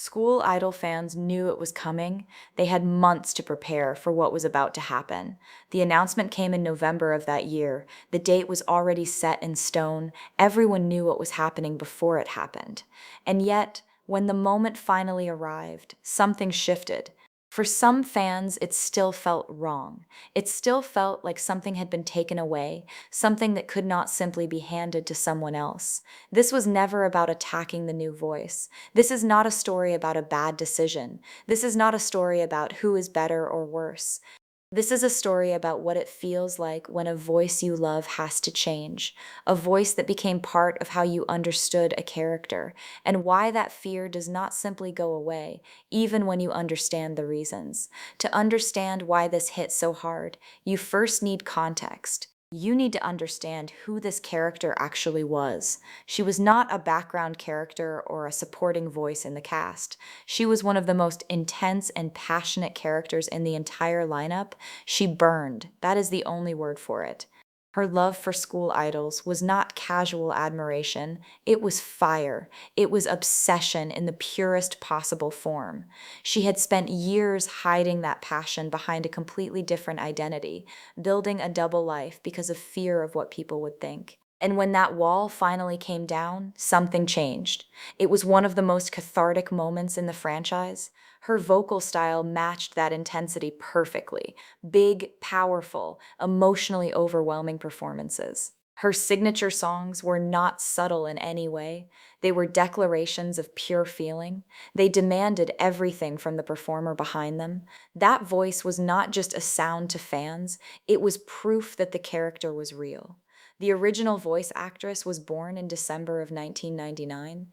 School Idol fans knew it was coming. They had months to prepare for what was about to happen. The announcement came in November of that year. The date was already set in stone. Everyone knew what was happening before it happened. And yet, when the moment finally arrived, something shifted. For some fans, it still felt wrong. It still felt like something had been taken away, something that could not simply be handed to someone else. This was never about attacking the new voice. This is not a story about a bad decision. This is not a story about who is better or worse. This is a story about what it feels like when a voice you love has to change, a voice that became part of how you understood a character, and why that fear does not simply go away, even when you understand the reasons. To understand why this hit so hard, you first need context. You need to understand who this character actually was. She was not a background character or a supporting voice in the cast. She was one of the most intense and passionate characters in the entire lineup. She burned. That is the only word for it. Her love for school idols was not casual admiration, it was fire. It was obsession in the purest possible form. She had spent years hiding that passion behind a completely different identity, building a double life because of fear of what people would think. And when that wall finally came down, something changed. It was one of the most cathartic moments in the franchise. Her vocal style matched that intensity perfectly. Big, powerful, emotionally overwhelming performances. Her signature songs were not subtle in any way. They were declarations of pure feeling. They demanded everything from the performer behind them. That voice was not just a sound to fans, it was proof that the character was real. The original voice actress was born in December of 1999.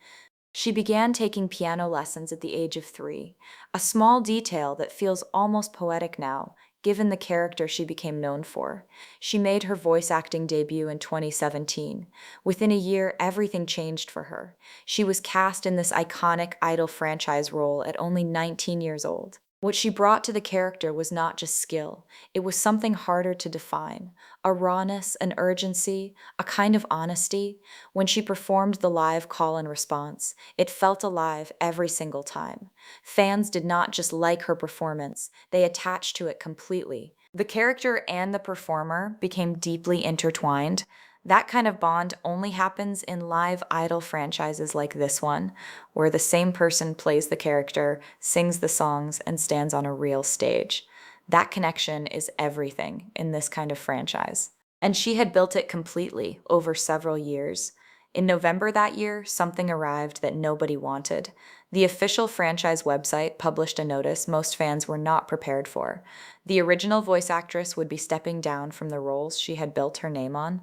She began taking piano lessons at the age of 3, a small detail that feels almost poetic now, given the character she became known for. She made her voice acting debut in 2017. Within a year, everything changed for her. She was cast in this iconic Idol franchise role at only 19 years old. What she brought to the character was not just skill, it was something harder to define, a rawness, an urgency, a kind of honesty. When she performed the live call and response, it felt alive every single time. Fans did not just like her performance, they attached to it completely. The character and the performer became deeply intertwined. That kind of bond only happens in live idol franchises like this one, where the same person plays the character, sings the songs, and stands on a real stage. That connection is everything in this kind of franchise. And she had built it completely over several years. In November that year, something arrived that nobody wanted. The official franchise website published a notice most fans were not prepared for. The original voice actress would be stepping down from the roles she had built her name on.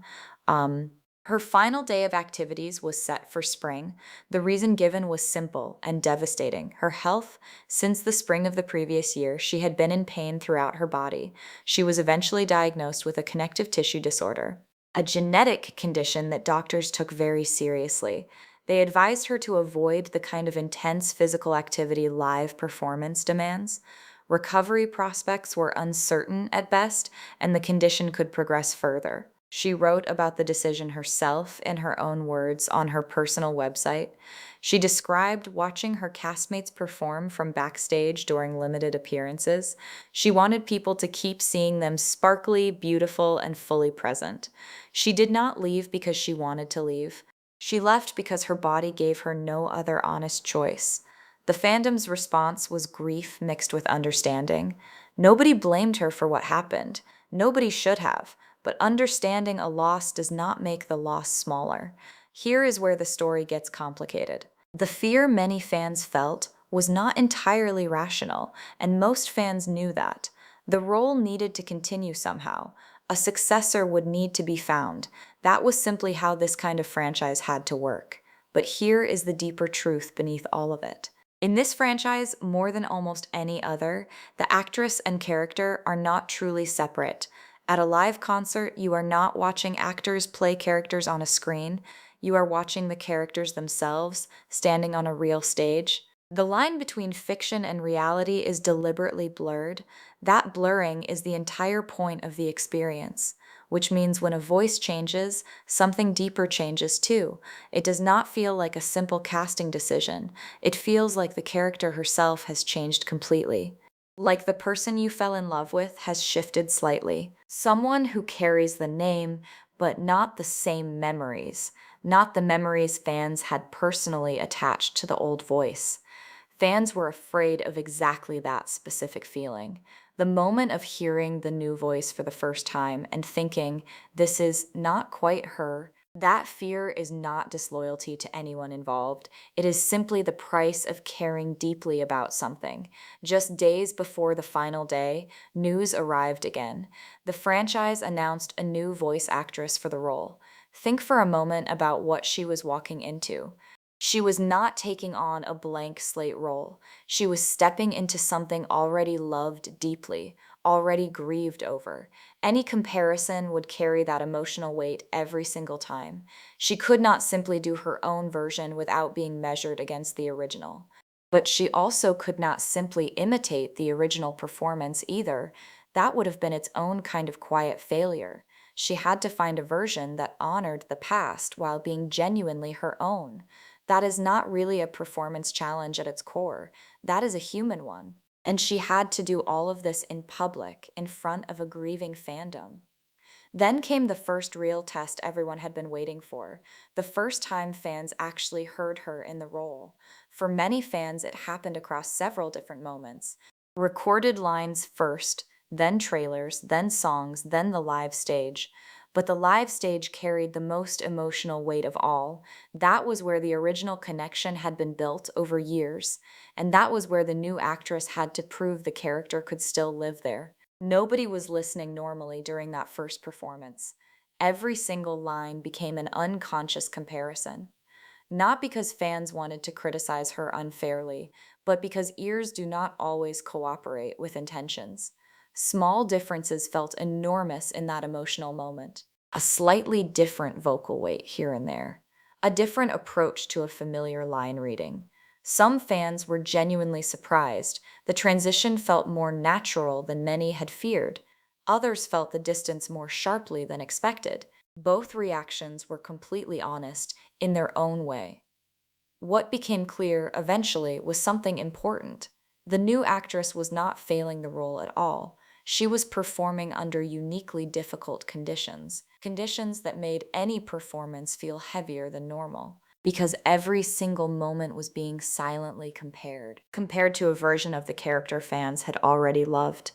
Um, Her final day of activities was set for spring. The reason given was simple and devastating. Her health, since the spring of the previous year, she had been in pain throughout her body. She was eventually diagnosed with a connective tissue disorder, a genetic condition that doctors took very seriously. They advised her to avoid the kind of intense physical activity live performance demands. Recovery prospects were uncertain at best, and the condition could progress further. She wrote about the decision herself in her own words on her personal website. She described watching her castmates perform from backstage during limited appearances. She wanted people to keep seeing them sparkly, beautiful, and fully present. She did not leave because she wanted to leave. She left because her body gave her no other honest choice. The fandom's response was grief mixed with understanding. Nobody blamed her for what happened. Nobody should have. But understanding a loss does not make the loss smaller. Here is where the story gets complicated. The fear many fans felt was not entirely rational, and most fans knew that. The role needed to continue somehow. A successor would need to be found. That was simply how this kind of franchise had to work. But here is the deeper truth beneath all of it. In this franchise, more than almost any other, the actress and character are not truly separate. At a live concert, you are not watching actors play characters on a screen. You are watching the characters themselves, standing on a real stage. The line between fiction and reality is deliberately blurred. That blurring is the entire point of the experience. which means when a voice changes, something deeper changes too. It does not feel like a simple casting decision. It feels like the character herself has changed completely. Like the person you fell in love with has shifted slightly. Someone who carries the name, but not the same memories. Not the memories fans had personally attached to the old voice. Fans were afraid of exactly that specific feeling. The moment of hearing the new voice for the first time and thinking, this is not quite her, that fear is not disloyalty to anyone involved. It is simply the price of caring deeply about something. Just days before the final day, news arrived again. The franchise announced a new voice actress for the role. Think for a moment about what she was walking into. She was not taking on a blank slate role. She was stepping into something already loved deeply, already grieved over. Any comparison would carry that emotional weight every single time. She could not simply do her own version without being measured against the original. But she also could not simply imitate the original performance either. That would have been its own kind of quiet failure. She had to find a version that honored the past while being genuinely her own. That is not really a performance challenge at its core. That is a human one. And she had to do all of this in public, in front of a grieving fandom. Then came the first real test everyone had been waiting for, the first time fans actually heard her in the role. For many fans, it happened across several different moments. Recorded lines first, then trailers, then songs, then the live stage. But the live stage carried the most emotional weight of all. That was where the original connection had been built over years, and that was where the new actress had to prove the character could still live there. Nobody was listening normally during that first performance. Every single line became an unconscious comparison. Not because fans wanted to criticize her unfairly, but because ears do not always cooperate with intentions. Small differences felt enormous in that emotional moment. A slightly different vocal weight here and there. A different approach to a familiar line reading. Some fans were genuinely surprised. The transition felt more natural than many had feared. Others felt the distance more sharply than expected. Both reactions were completely honest in their own way. What became clear eventually was something important. The new actress was not failing the role at all. She was performing under uniquely difficult conditions, conditions that made any performance feel heavier than normal, because every single moment was being silently compared to a version of the character fans had already loved.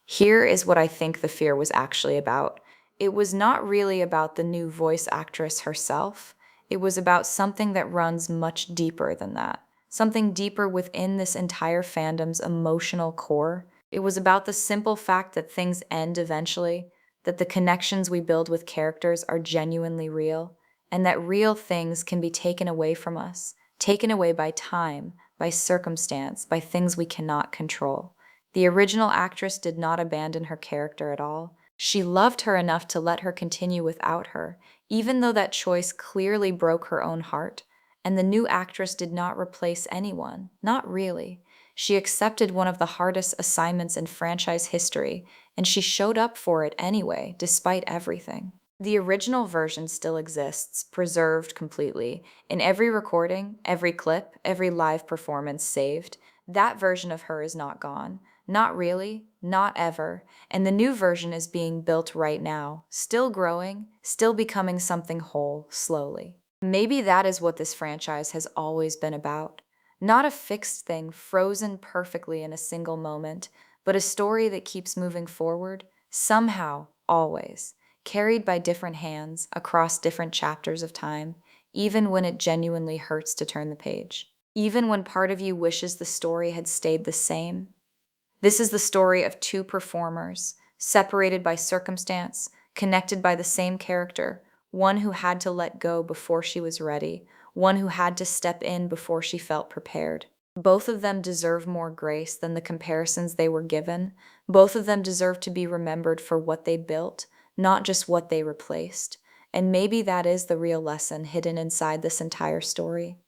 Here is what I think the fear was actually about. It was not really about the new voice actress herself. It was about something that runs much deeper than that. Something deeper within this entire fandom's emotional core. It was about the simple fact that things end eventually, that the connections we build with characters are genuinely real, and that real things can be taken away from us, taken away by time, by circumstance, by things we cannot control. The original actress did not abandon her character at all. She loved her enough to let her continue without her, even though that choice clearly broke her own heart. And the new actress did not replace anyone, not really. She accepted one of the hardest assignments in franchise history, and she showed up for it anyway, despite everything. The original version still exists, preserved completely. In every recording, every clip, every live performance saved. That version of her is not gone. Not really, not ever. And the new version is being built right now, still growing, still becoming something whole, slowly. Maybe that is what this franchise has always been about. Not a fixed thing frozen perfectly in a single moment, but a story that keeps moving forward, somehow, always, carried by different hands across different chapters of time, even when it genuinely hurts to turn the page. Even when part of you wishes the story had stayed the same. This is the story of two performers, separated by circumstance, connected by the same character, one who had to let go before she was ready, one who had to step in before she felt prepared. Both of them deserve more grace than the comparisons they were given. Both of them deserve to be remembered for what they built, not just what they replaced. And maybe that is the real lesson hidden inside this entire story.